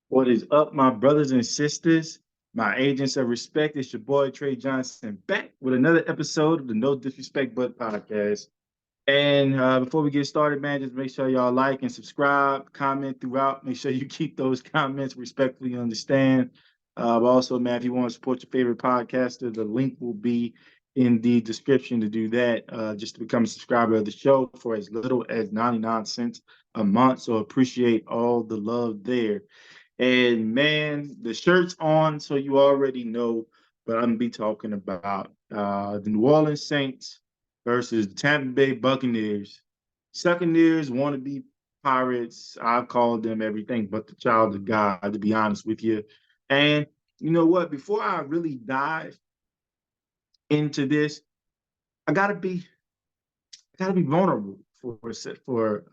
What is up, my brothers and sisters, my agents of respect? It's your boy Trey Johnson back with another episode of the No Disrespect But podcast. And before we get started, man, just make sure y'all like and subscribe, comment throughout. Make sure you keep those comments respectfully understand. But also, man, if you want to support your favorite podcaster, the link will be in the description to do that. Just to become a subscriber of the show for as little as 99 cents a month. So appreciate all the love there. And man, the shirt's on, so you already know. But I'm gonna be talking about the New Orleans Saints versus the Tampa Bay Buccaneers. Succaneers want to be Pirates. I've called them everything but the child of God, to be honest with you. And you know what? Before I really dive into this, I gotta be vulnerable for a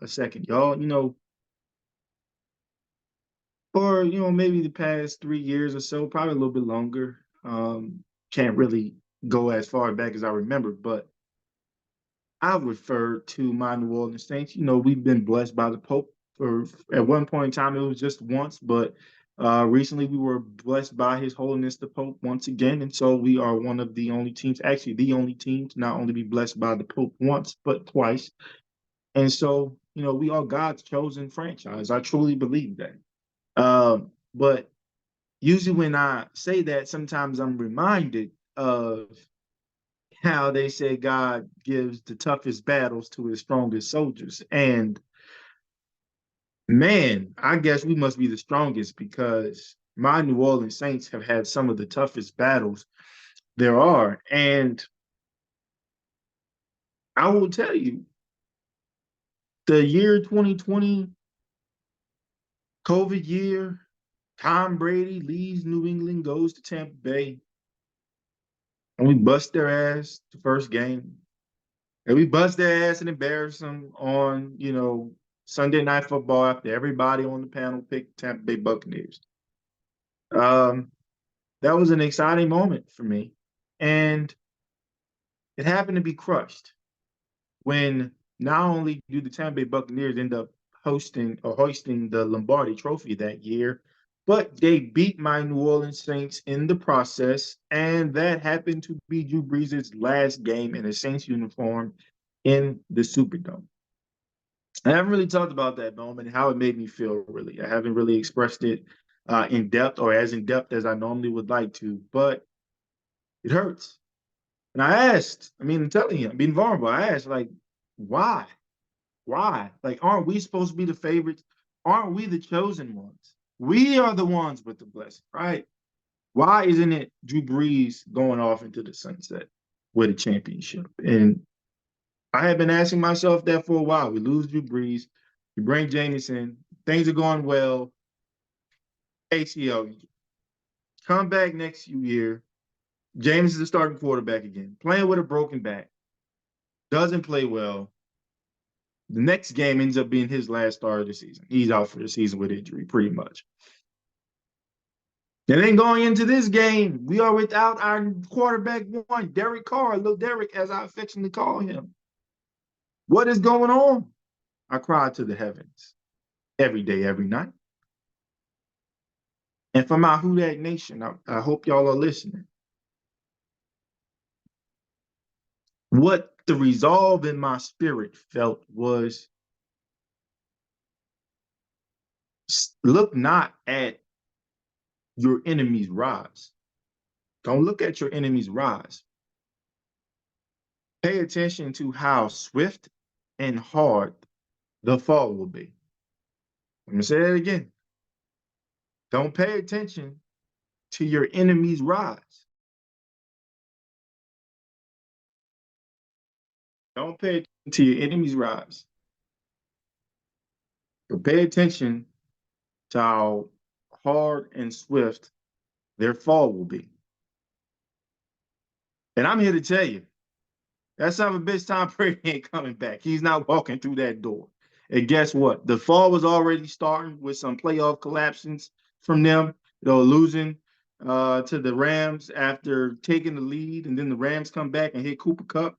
second, y'all. For maybe the past 3 years or so, probably a little bit longer. Can't really go as far back as I remember, but I referred to my New Orleans Saints. We've been blessed by the Pope for at one point in time it was just once, but recently we were blessed by His Holiness the Pope once again, and so we are one of the only teams, actually the only team, to not only be blessed by the Pope once but twice. And so we are God's chosen franchise. I truly believe that. But usually when I say that, sometimes I'm reminded of how they say God gives the toughest battles to his strongest soldiers. And man, I guess we must be the strongest because my New Orleans Saints have had some of the toughest battles there are. And I will tell you, the year 2020, COVID year, Tom Brady leaves New England, goes to Tampa Bay, and we bust their ass the first game. And we bust their ass and embarrass them on, Sunday Night Football after everybody on the panel picked Tampa Bay Buccaneers. Um, that was an exciting moment for me. And it happened to be crushed when not only do the Tampa Bay Buccaneers end up hosting or hoisting the Lombardi Trophy that year, but they beat my New Orleans Saints in the process, and that happened to be Drew Brees' last game in a Saints uniform in the Superdome. I haven't really talked about that moment and how it made me feel, really. I haven't really expressed it in depth or as in depth as I normally would like to, but it hurts. And I'm telling you, I'm being vulnerable. I asked, like, why? Why? Like, aren't we supposed to be the favorites? Aren't we the chosen ones? We are the ones with the blessing, right? Why isn't it Drew Brees going off into the sunset with a championship? And I have been asking myself that for a while. We lose Drew Brees, we bring Jameis in, things are going well, ACL, come back next year. James is the starting quarterback again, playing with a broken back, doesn't play well. The next game ends up being his last start of the season. He's out for the season with injury, pretty much. And then going into this game, we are without our quarterback one, Derek Carr, little Derek, as I affectionately call him. What is going on? I cry to the heavens every day, every night. And for my Who Dat Nation, I hope y'all are listening. What the resolve in my spirit felt was look not at your enemy's rise. Don't look at your enemy's rise. Pay attention to how swift and hard the fall will be. I'm going to say that again. Don't pay attention to your enemy's rise. Don't pay attention to your enemy's rise. But pay attention to how hard and swift their fall will be. And I'm here to tell you, that son of a bitch Tom Brady ain't coming back. He's not walking through that door. And guess what? The fall was already starting with some playoff collapses from them, losing to the Rams after taking the lead, and then the Rams come back and hit Cooper Kupp.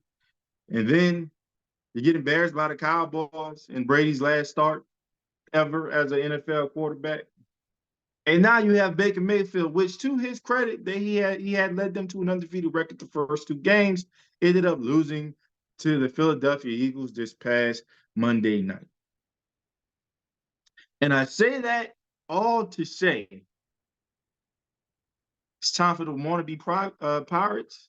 And then you get embarrassed by the Cowboys in Brady's last start ever as an NFL quarterback. And now you have Baker Mayfield, which to his credit, that he had led them to an undefeated record the first two games, ended up losing to the Philadelphia Eagles this past Monday night. And I say that all to say it's time for the wannabe Pirates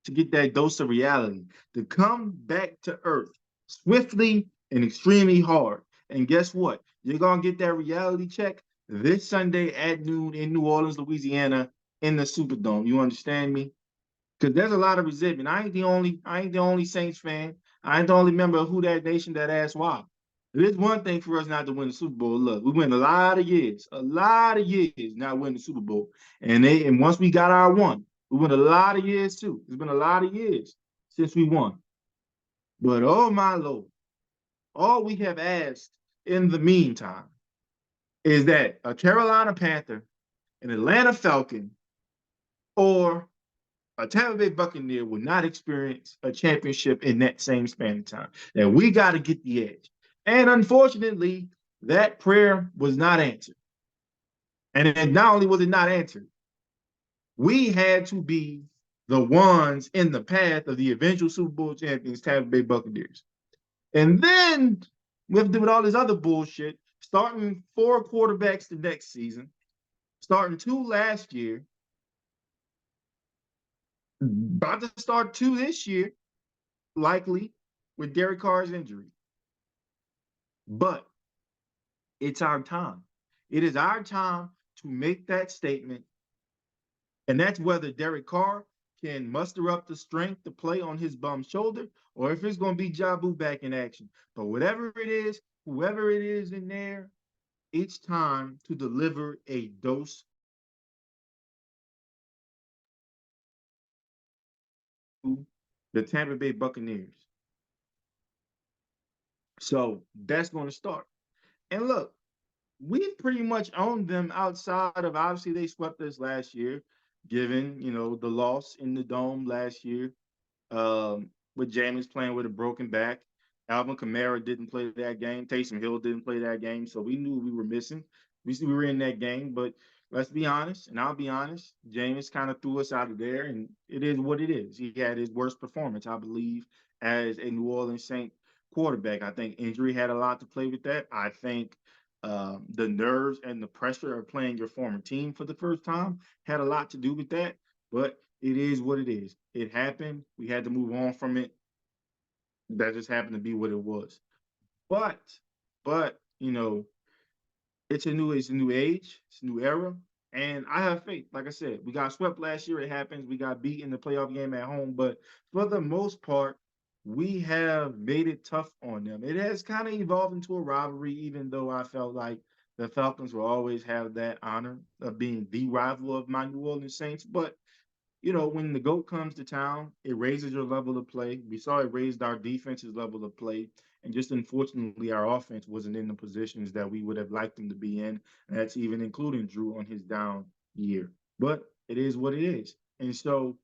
to get that dose of reality, to come back to earth swiftly and extremely hard. And guess what? You're going to get that reality check this Sunday at noon in New Orleans, Louisiana, in the Superdome. You understand me? Because there's a lot of resentment. I ain't the only Saints fan. I ain't the only member of Who That Nation that asked why. It is one thing for us not to win the Super Bowl. Look, we went a lot of years not winning the Super Bowl. And once we got our one, we went a lot of years too. It's been a lot of years since we won. But oh my Lord, all we have asked in the meantime is that a Carolina Panther, an Atlanta Falcon, or a Tampa Bay Buccaneer will not experience a championship in that same span of time. That we got to get the edge. And unfortunately, that prayer was not answered. And not only was it not answered, we had to be the ones in the path of the eventual Super Bowl champions, Tampa Bay Buccaneers. And then we have to deal with all this other bullshit, starting 4 quarterbacks the next season, starting 2 last year, about to start 2 this year, likely with Derek Carr's injury. But it's our time. It is our time to make that statement. And that's whether Derek Carr can muster up the strength to play on his bum shoulder or if it's going to be Jabu back in action. But whatever it is, whoever it is in there, it's time to deliver a dose to the Tampa Bay Buccaneers. So that's going to start. And look, we've pretty much owned them outside of obviously they swept us last year, given the loss in the dome last year. With Jameis playing with a broken back. Alvin Kamara didn't play that game. Taysom Hill didn't play that game. So we knew we were missing. We were in that game, but let's be honest, and I'll be honest, Jameis kind of threw us out of there, and it is what it is. He had his worst performance, I believe, as a New Orleans Saint quarterback. I think injury had a lot to play with that. I think the nerves and the pressure of playing your former team for the first time had a lot to do with that. But it is what it is. It happened. We had to move on from it. That just happened to be what it was. But, but it's a new age, it's a new era, and I have faith. Like I said, we got swept last year. It happens. We got beat in the playoff game at home, but for the most part, we have made it tough on them. It has kind of evolved into a rivalry, even though I felt like the Falcons will always have that honor of being the rival of my New Orleans Saints. But when the GOAT comes to town, it raises your level of play. We saw it raised our defense's level of play. And just unfortunately, our offense wasn't in the positions that we would have liked them to be in. And that's even including Drew on his down year. But it is what it is. And so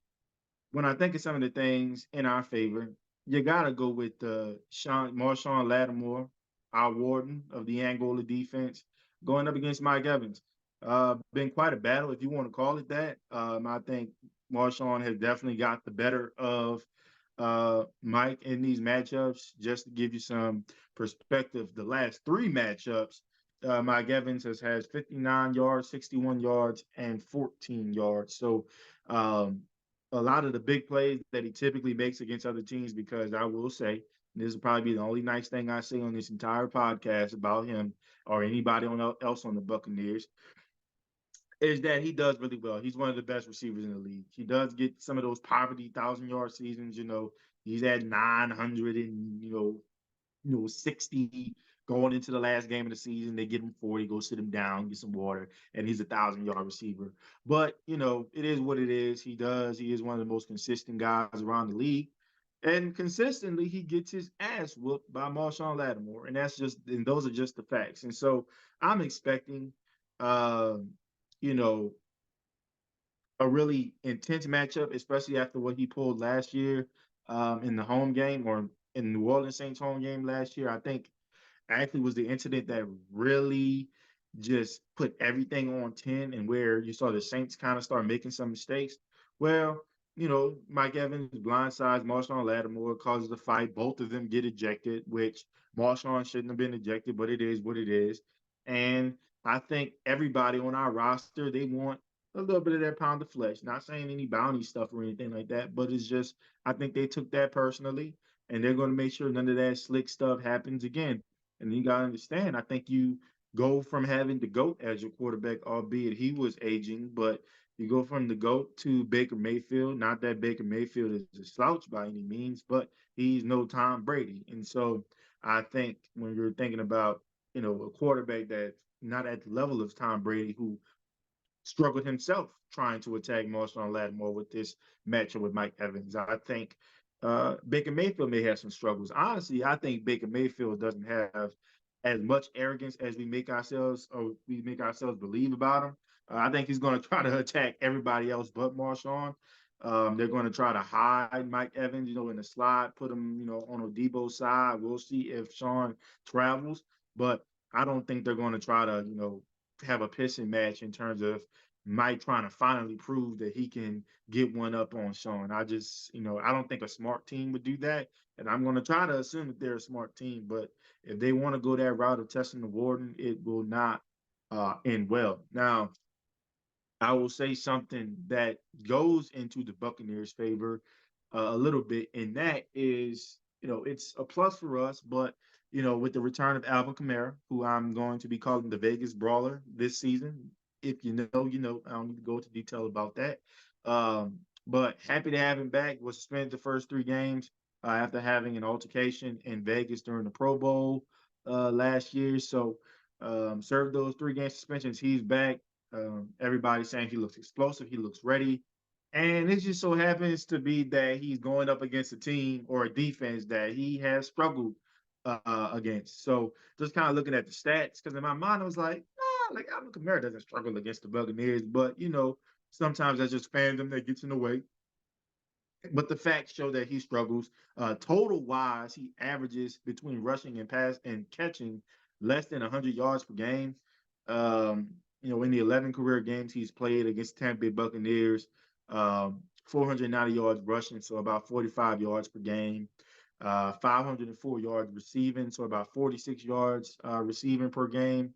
when I think of some of the things in our favor, you gotta go with Marshawn Lattimore, our warden of the Angola defense, going up against Mike Evans. Been quite a battle, if you want to call it that. I think Marshawn has definitely got the better of Mike in these matchups. Just to give you some perspective, the last 3 matchups, Mike Evans has 59 yards, 61 yards, and 14 yards. So a lot of the big plays that he typically makes against other teams, because I will say, this will probably be the only nice thing I say on this entire podcast about him or anybody else on the Buccaneers, is that he does really well. He's one of the best receivers in the league. He does get some of those poverty 1,000-yard seasons. He's at 900 and 60 going into the last game of the season. They get him 40, go sit him down, get some water, and he's a 1,000-yard receiver. But it is what it is. He is one of the most consistent guys around the league. And consistently, he gets his ass whooped by Marshawn Lattimore. And those are just the facts. And so I'm expecting, uh, you know, a really intense matchup, especially after what he pulled last year in the home game, or in New Orleans Saints home game last year. I think actually was the incident that really just put everything on 10 and where you saw the Saints kind of start making some mistakes. Well, Mike Evans blindsides Marshawn Lattimore, causes a fight. Both of them get ejected, which Marshawn shouldn't have been ejected, but it is what it is. And I think everybody on our roster, they want a little bit of that pound of flesh. Not saying any bounty stuff or anything like that, but it's just, I think they took that personally, and they're going to make sure none of that slick stuff happens again. And you got to understand, I think you go from having the GOAT as your quarterback, albeit he was aging, but you go from the GOAT to Baker Mayfield. Not that Baker Mayfield is a slouch by any means, but he's no Tom Brady. And so I think when you're thinking about, a quarterback that's not at the level of Tom Brady, who struggled himself trying to attack Marshawn Lattimore with this matchup with Mike Evans. I think Baker Mayfield may have some struggles. Honestly, I think Baker Mayfield doesn't have as much arrogance as we make ourselves believe about him. I think he's going to try to attack everybody else but Marshawn. They're going to try to hide Mike Evans, in the slot, put him, on Debo's side. We'll see if Sean travels, but I don't think they're going to try to, have a pissing match in terms of Mike trying to finally prove that he can get one up on Sean. I don't think a smart team would do that. And I'm going to try to assume that they're a smart team. But if they want to go that route of testing the warden, it will not end well. Now, I will say something that goes into the Buccaneers' favor a little bit, and that is, it's a plus for us, but with the return of Alvin Kamara, who I'm going to be calling the Vegas Brawler this season. If you know, you know. I don't need to go into detail about that. But happy to have him back. Was suspended the first 3 games after having an altercation in Vegas during the Pro Bowl last year. So served those 3 game suspensions. He's back. Everybody's saying he looks explosive. He looks ready. And it just so happens to be that he's going up against a team or a defense that he has struggled against. So just kind of looking at the stats, because in my mind I was like Alvin Kamara doesn't struggle against the Buccaneers, but sometimes that's just fandom that gets in the way. But the facts show that he struggles. Total wise, he averages between rushing and pass and catching less than 100 yards per game. In the 11 career games he's played against Tampa Bay Buccaneers, 490 yards rushing, so about 45 yards per game. 504 yards receiving, so about 46 yards receiving per game.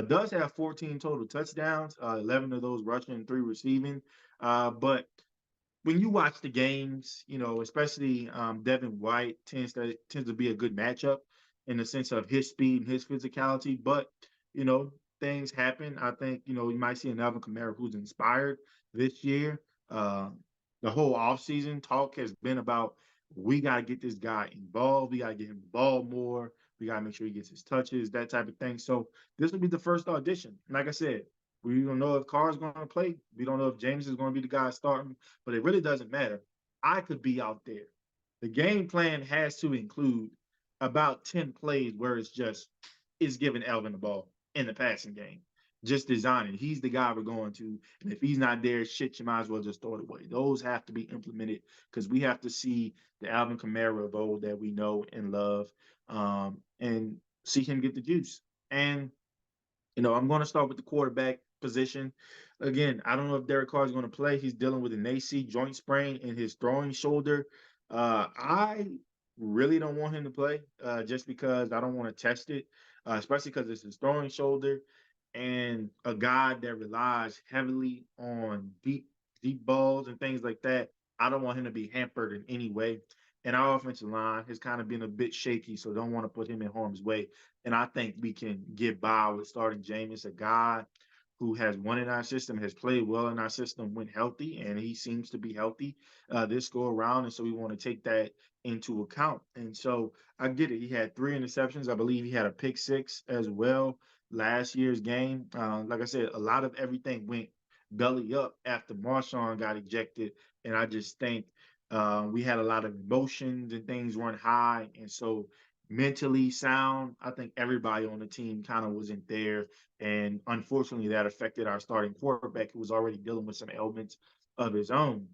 Does have 14 total touchdowns, 11 of those rushing, 3 receiving. But when you watch the games, especially Devin White tends to be a good matchup in the sense of his speed and his physicality. But you know, things happen. I think you might see an Alvin Kamara who's inspired this year. Uh, the whole offseason talk has been about we got to get this guy involved. We got to get him the ball more. We got to make sure he gets his touches, that type of thing. So this will be the first audition. Like I said, we don't know if Carr's going to play. We don't know if James is going to be the guy starting, but it really doesn't matter. I could be out there. The game plan has to include about 10 plays where it's giving Elvin the ball in the passing game. Just designing. He's the guy we're going to. And if he's not there, shit, you might as well just throw it away. Those have to be implemented because we have to see the Alvin Kamara of old that we know and love, and see him get the juice. And I'm going to start with the quarterback position. Again, I don't know if Derek Carr is going to play. He's dealing with an AC joint sprain in his throwing shoulder. I really don't want him to play just because I don't want to test it, especially because it's his throwing shoulder and a guy that relies heavily on deep balls and things like that. I don't want him to be hampered in any way. And our offensive line has kind of been a bit shaky, so don't want to put him in harm's way. And I think we can get by with starting Jameis, a guy who has won in our system, has played well in our system when healthy, and he seems to be healthy this go around. And so we want to take that into account. And so I get it. He had 3 interceptions. I believe he had a pick six as well last year's game. Like I said, a lot of everything went belly up after Marshawn got ejected. And I just think we had a lot of emotions and things run high. And so mentally sound, I think everybody on the team kind of wasn't there. And unfortunately, that affected our starting quarterback who was already dealing with some ailments of his own.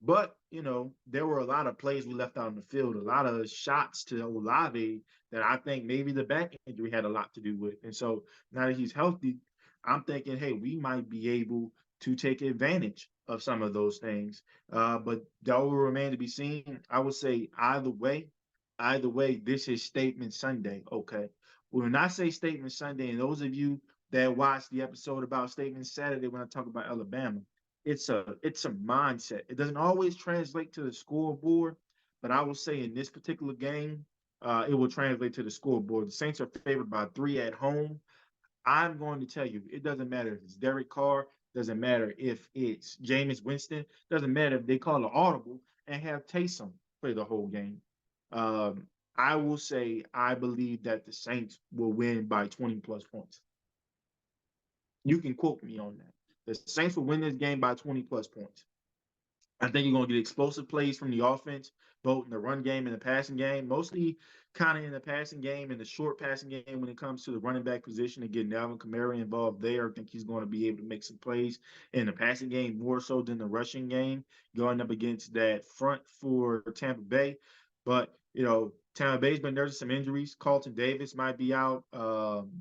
But, there were a lot of plays we left out on the field, a lot of shots to Olave that I think maybe the back injury had a lot to do with. And so now that he's healthy, I'm thinking, hey, we might be able to take advantage of some of those things. But that will remain to be seen. I would say either way, this is Statement Sunday. Okay. When I say Statement Sunday, and those of you that watched the episode about Statement Saturday when I talk about Alabama, it's a mindset. It doesn't always translate to the scoreboard, but I will say in this particular game, it will translate to the scoreboard. The Saints are favored by 3 at home. I'm going to tell you, it doesn't matter if it's Derek Carr, doesn't matter if it's Jameis Winston, doesn't matter if they call an audible and have Taysom play the whole game. Um, I will say I believe that the Saints will win by 20 plus points. You can quote me on that. The Saints will win this game by 20 plus points. I think you're going to get explosive plays from the offense, both in the run game and the passing game. Mostly kind of in the passing game and the short passing game when it comes to the running back position and getting Alvin Kamara involved there. I think he's going to be able to make some plays in the passing game more so than the rushing game, going up against that front for Tampa Bay. But, Tampa Bay's been nursing some injuries. Carlton Davis might be out.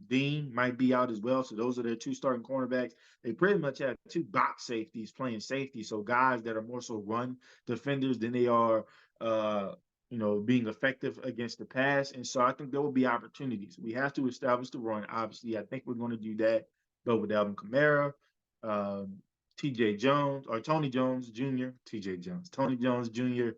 Dean might be out as well. So those are their two starting cornerbacks. They pretty much have two box safeties playing safety. So guys that are more so run defenders than they are, being effective against the pass. And so I think there will be opportunities. We have to establish the run. Obviously, I think we're going to do that. But with Alvin Kamara, um, TJ Jones or Tony Jones Jr., TJ Jones, Tony Jones Jr.,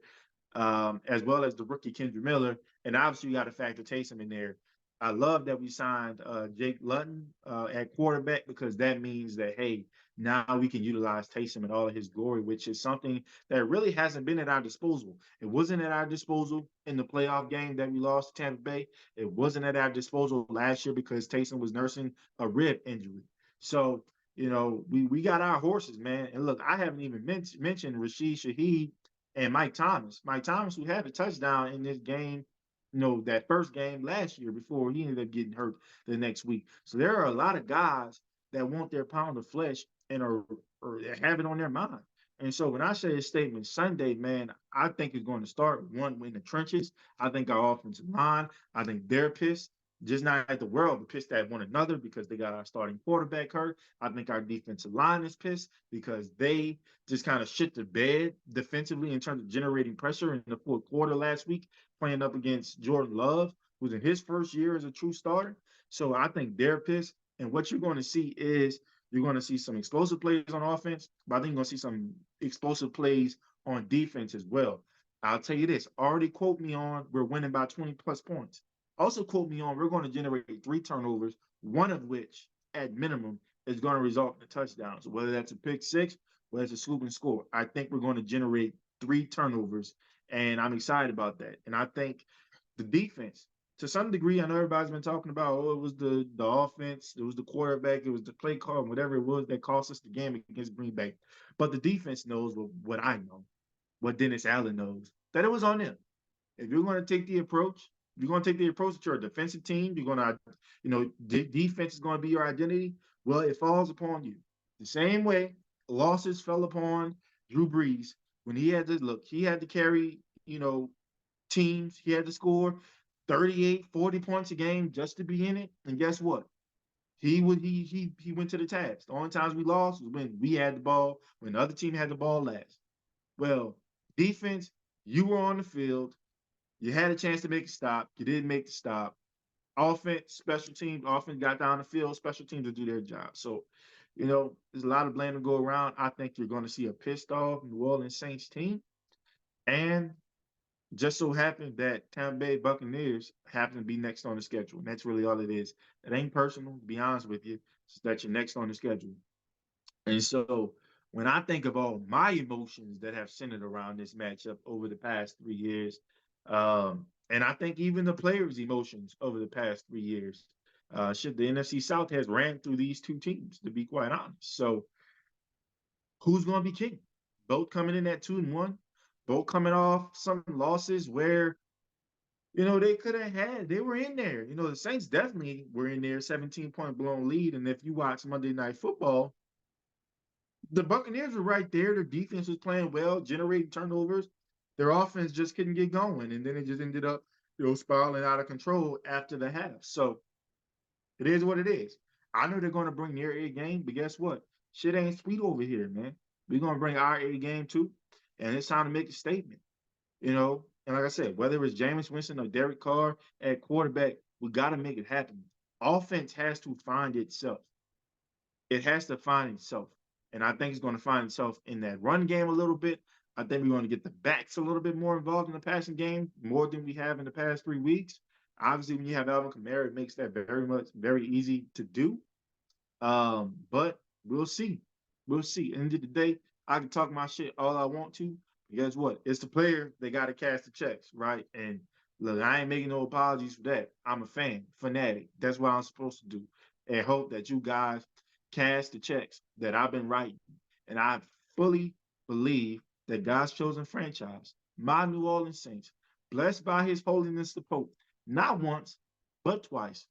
as well as the rookie Kendra Miller. And obviously, you got to factor Taysom in there. I love that we signed Jake Luton at quarterback because that means that, hey, now we can utilize Taysom in all of his glory, which is something that really hasn't been at our disposal. It wasn't at our disposal in the playoff game that we lost to Tampa Bay. It wasn't at our disposal last year because Taysom was nursing a rib injury. So, we got our horses, man. And look, I haven't even mentioned Rashid Shaheed and Mike Thomas. Mike Thomas, who had a touchdown in this game, that first game last year before he ended up getting hurt the next week. So there are a lot of guys that want their pound of flesh and or have it on their mind. And so when I say a statement Sunday, man, I think it's going to start one in the trenches. I think our offensive line, I think they're pissed. Just not at the world, but pissed at one another because they got our starting quarterback hurt. I think our defensive line is pissed because they just kind of shit the bed defensively in terms of generating pressure in the fourth quarter last week, playing up against Jordan Love, who's in his first year as a true starter. So I think they're pissed. And what you're going to see is you're going to see some explosive plays on offense, but I think you're going to see some explosive plays on defense as well. I'll tell you this, already quote me on we're winning by 20 plus points. Also quote me on we're going to generate 3 turnovers, one of which at minimum is going to result in a touchdown. So whether that's a pick six, whether it's a scoop and score, I think we're going to generate 3 turnovers, and I'm excited about that. And I think the defense, to some degree, I know everybody's been talking about, it was the offense, it was the quarterback, it was the play call, whatever it was that cost us the game against Green Bay. But the defense knows what I know, what Dennis Allen knows, that it was on them. If you're going to take the approach, you're going to take the approach that you're a defensive team. You're going to, defense is going to be your identity. Well, it falls upon you. The same way losses fell upon Drew Brees when he had to look, he had to carry, teams. He had to score 38, 40 points a game just to be in it. And guess what? He went to the task. The only times we lost was when we had the ball, when the other team had the ball last. Well, defense, you were on the field. You had a chance to make a stop. You didn't make the stop. Offense, special teams, offense got down the field. Special teams to do their job. So, there's a lot of blame to go around. I think you're going to see a pissed off New Orleans Saints team. And just so happened that Tampa Bay Buccaneers happen to be next on the schedule. And that's really all it is. It ain't personal, to be honest with you. It's that you're next on the schedule. And so when I think of all my emotions that have centered around this matchup over the past 3 years, and I think even the players' emotions over the past 3 years, the NFC South has ran through these two teams, to be quite honest. So who's going to be king? Both coming in at 2-1, both coming off some losses where they could have they were in there. The Saints definitely were in there, 17-point blown lead. And if you watch Monday Night Football, the Buccaneers were right there. Their defense was playing well, generating turnovers. Their offense just couldn't get going. And then it just ended up, spiraling out of control after the half. So it is what it is. I know they're going to bring their A game, but guess what? Shit ain't sweet over here, man. We're going to bring our A game too, and it's time to make a statement. And like I said, whether it's Jameis Winston or Derek Carr at quarterback, we got to make it happen. Offense has to find itself. It has to find itself. And I think it's going to find itself in that run game a little bit. I think we're going to get the backs a little bit more involved in the passing game, more than we have in the past 3 weeks. Obviously, when you have Alvin Kamara, it makes that very easy to do. But we'll see. We'll see. End of the day, I can talk my shit all I want to. But guess what? It's the player. They got to cash the checks, right? And look, I ain't making no apologies for that. I'm a fan, fanatic. That's what I'm supposed to do. And hope that you guys cash the checks that I've been writing. And I fully believe that God's chosen franchise, my New Orleans Saints, blessed by his holiness the Pope, not once, but twice,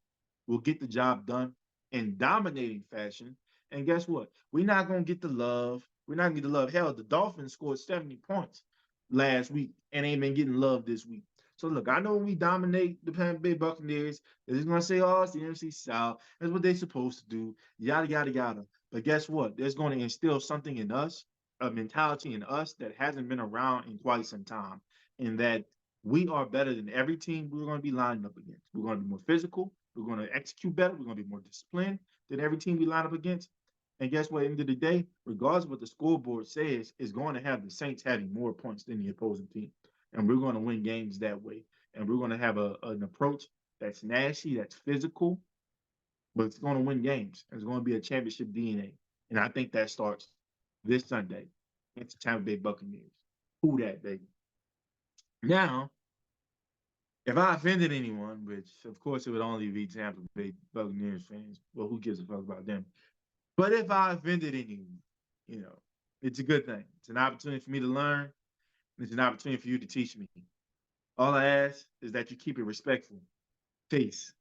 will get the job done in dominating fashion. And guess what? We're not gonna get the love. We're not gonna get the love. Hell, the Dolphins scored 70 points last week and ain't been getting love this week. So look, I know when we dominate the Tampa Bay Buccaneers, they're just gonna say, "Oh, it's the NFC South. That's what they're supposed to do." Yada yada yada. But guess what? There's going to instill something in us, a mentality in us that hasn't been around in quite some time, in that we are better than every team we're going to be lining up against. We're going to be more physical. We're going to execute better. We're going to be more disciplined than every team we line up against. And guess what? At the end of the day, regardless of what the scoreboard says, is going to have the Saints having more points than the opposing team. And we're going to win games that way. And we're going to have an approach that's nasty, that's physical, but it's going to win games. It's going to be a championship DNA. And I think that starts this Sunday against the Tampa Bay Buccaneers. Who that, baby? Now, if I offended anyone, which of course it would only be Tampa Bay Buccaneers fans, well, who gives a fuck about them? But if I offended anyone, you know, it's a good thing. It's an opportunity for me to learn. It's an opportunity for you to teach me. All I ask is that you keep it respectful. Peace.